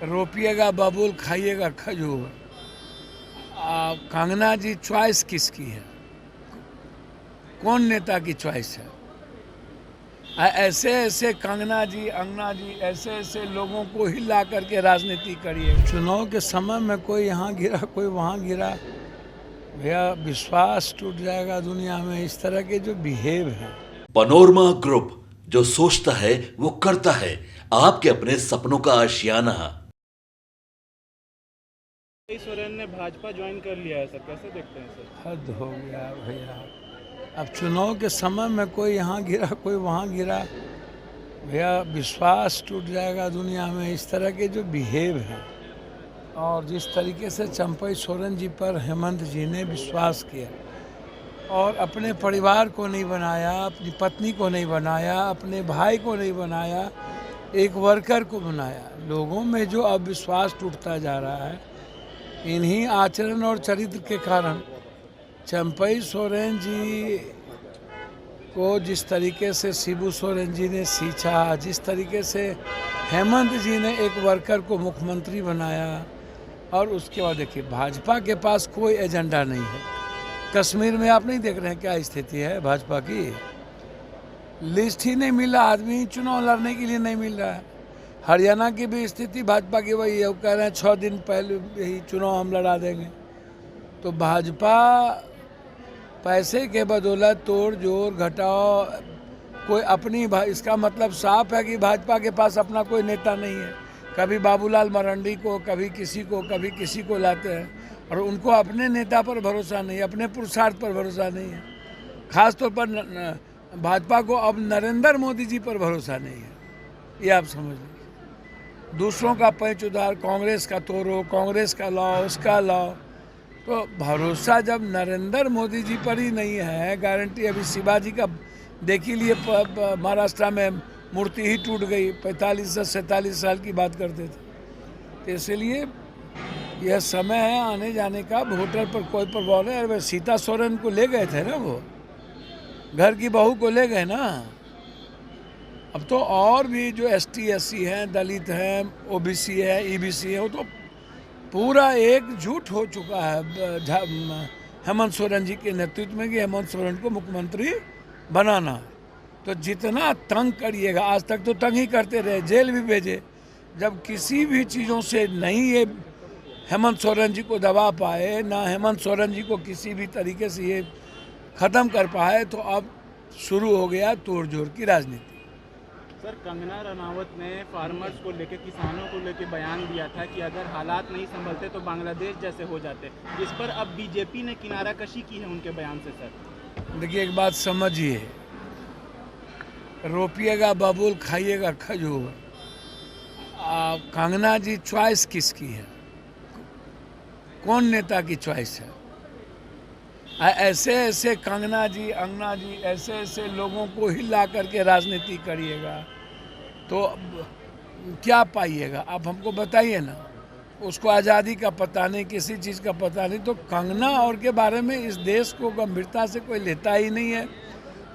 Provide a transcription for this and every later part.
रोपिएगा बबूल, खाइएगा खजूर। कंगना जी चॉइस किसकी है? कौन नेता की चॉइस है? ऐसे ऐसे कंगना जी, अंगना जी, ऐसे ऐसे लोगों को हिला करके राजनीति करिए। चुनाव के समय में कोई यहाँ गिरा, कोई वहाँ गिरा, भैया विश्वास टूट जाएगा दुनिया में। इस तरह के जो बिहेव है। पनोरमा ग्रुप, जो सोचता है वो करता है। आपके अपने सपनों का आशियाना। सोरेन ने भाजपा ज्वाइन कर लिया है सर, कैसे देखते हैं सर? हद हो गया भैया। अब चुनाव के समय में कोई यहाँ गिरा, कोई वहाँ गिरा, भैया विश्वास टूट जाएगा दुनिया में। इस तरह के जो बिहेव हैं और जिस तरीके से चंपई सोरेन जी पर हेमंत जी ने विश्वास किया और अपने परिवार को नहीं बनाया, अपनी पत्नी को नहीं बनाया, अपने भाई को नहीं बनाया, एक वर्कर को बनाया, लोगों में जो अब विश्वास टूटता जा रहा है इन्हीं आचरण और चरित्र के कारण। चंपई सोरेन जी को जिस तरीके से शिबू सोरेन जी ने सींचा, जिस तरीके से हेमंत जी ने एक वर्कर को मुख्यमंत्री बनाया, और उसके बाद देखिए भाजपा के पास कोई एजेंडा नहीं है। कश्मीर में आप नहीं देख रहे हैं क्या स्थिति है भाजपा की? लिस्ट ही नहीं मिला, आदमी चुनाव लड़ने के लिए नहीं मिल रहा है। हरियाणा की भी स्थिति भाजपा की वही है, वो कह रहे हैं 6 दिन पहले ही चुनाव हम लड़ा देंगे। तो भाजपा पैसे के बदौलत तोड़ जोड़ घटाओ कोई अपनी, इसका मतलब साफ है कि भाजपा के पास अपना कोई नेता नहीं है। कभी बाबूलाल मरांडी को, कभी किसी को लाते हैं और उनको अपने नेता पर भरोसा नहीं, अपने पुरुषार्थ पर भरोसा नहीं है। खासतौर पर भाजपा को अब नरेंद्र मोदी जी पर भरोसा नहीं है, ये आप समझ लीजिए। दूसरों का पैंच उधार, कांग्रेस का तोड़ो, कांग्रेस का लाओ, उसका लाओ। तो भरोसा जब नरेंद्र मोदी जी पर ही नहीं है, गारंटी अभी शिवाजी का देख ही लिए, महाराष्ट्र में मूर्ति ही टूट गई, 45 से 47 साल की बात करते थे। तो इसलिए यह समय है आने जाने का, वोटर पर कोई प्रभाव नहीं। अरे सीता सोरेन को ले गए थे ना, वो घर की बहू को ले गए ना। अब तो और भी जो ST SC हैं, दलित हैं, OBC है, EBC है, वो तो पूरा एकजुट हो चुका है हेमंत सोरेन जी के नेतृत्व में कि हेमंत सोरेन को मुख्यमंत्री बनाना। तो जितना तंग करिएगा, आज तक तो तंग ही करते रहे, जेल भी भेजे। जब किसी भी चीज़ों से नहीं ये हेमंत सोरेन जी को दबा पाए, ना हेमंत सोरेन जी को किसी भी तरीके से ये ख़त्म कर पाए, तो अब शुरू हो गया तोड़ जोड़ की राजनीति। सर, कंगना रनावत ने फार्मर्स को लेकर, किसानों को लेकर बयान दिया था कि अगर हालात नहीं संभलते तो बांग्लादेश जैसे हो जाते। इस पर अब बीजेपी ने किनारा कशी की है उनके बयान से। सर देखिए, एक बात समझिए, रोपिएगा बबूल, खाइएगा खजूर। कंगना जी चॉइस किसकी है? कौन नेता की चॉइस है? ऐसे ऐसे कंगना जी, अंगना जी, ऐसे ऐसे लोगों को हिला करके राजनीति करिएगा तो क्या पाइएगा? आप हमको बताइए ना। उसको आज़ादी का पता नहीं, किसी चीज़ का पता नहीं। तो कंगना और के बारे में इस देश को गंभीरता से कोई लेता ही नहीं है।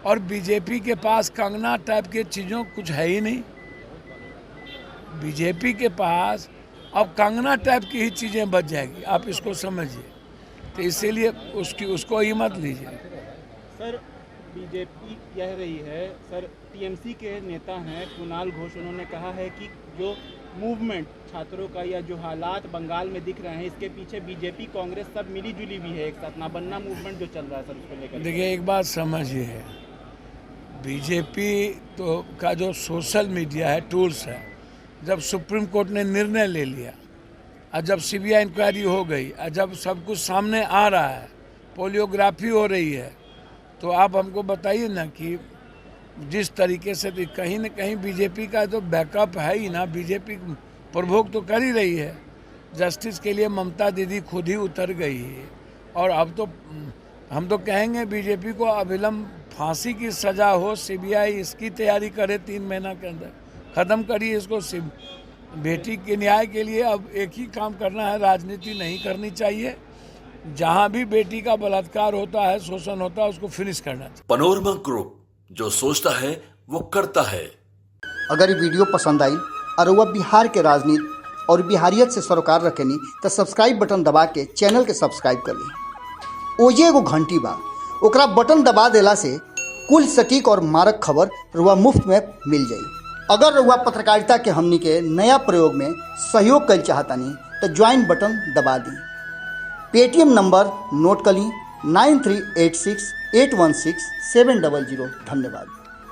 और बीजेपी के पास कंगना टाइप के चीज़ों कुछ है ही नहीं। बीजेपी के पास अब कंगना टाइप की ही चीज़ें बच जाएगी, आप इसको समझिए। तो इसीलिए उसको ही मत लीजिए। सर, बीजेपी कह रही है, सर TMC के नेता हैं कुणाल घोष, उन्होंने कहा है कि जो मूवमेंट छात्रों का या जो हालात बंगाल में दिख रहे हैं, इसके पीछे बीजेपी कांग्रेस सब मिली जुली भी है एक साथ। ना बनना मूवमेंट जो चल रहा है सर, उसको लेकर देखिए, एक बात समझिए, बीजेपी तो का जो सोशल मीडिया है, टूल्स है, जब सुप्रीम कोर्ट ने निर्णय ले लिया और जब CBI इंक्वायरी हो गई और जब सब कुछ सामने आ रहा है, पोलियोग्राफी हो रही है, तो आप हमको बताइए ना कि जिस तरीके से भी कहीं न कहीं बीजेपी का तो बैकअप है ही ना। बीजेपी प्रभोग तो कर ही रही है। जस्टिस के लिए ममता दीदी खुद ही उतर गई है। और अब तो हम तो कहेंगे बीजेपी को अविलंब फांसी की सज़ा हो, CBI इसकी तैयारी करे 3 महीना के अंदर, ख़त्म करिए इसको। बेटी के न्याय के लिए अब एक ही काम करना है, राजनीति नहीं करनी चाहिए। जहां भी बेटी का बलात्कार होता है, शोषण होता है, उसको फिनिश करना चाहिए। पनोरमा ग्रुप, जो सोचता है वो करता है। अगर ये वीडियो पसंद आई और वह बिहार के राजनीति और बिहारियत से सरोकार रखेनी तो सब्सक्राइब बटन दबा के चैनल के सब्सक्राइब कर ली। ओजे एगो घंटी बा, ओकरा बटन दबा देला से कुल सटीक और मारक खबर रुआ मुफ्त में मिल जाई। अगर रुआ पत्रकारिता के हमनी के नया प्रयोग में सहयोग कर चाहतानी तो ज्वाइन बटन दबा दी। पेटीएम नंबर नोट कर ली 9386816700। धन्यवाद।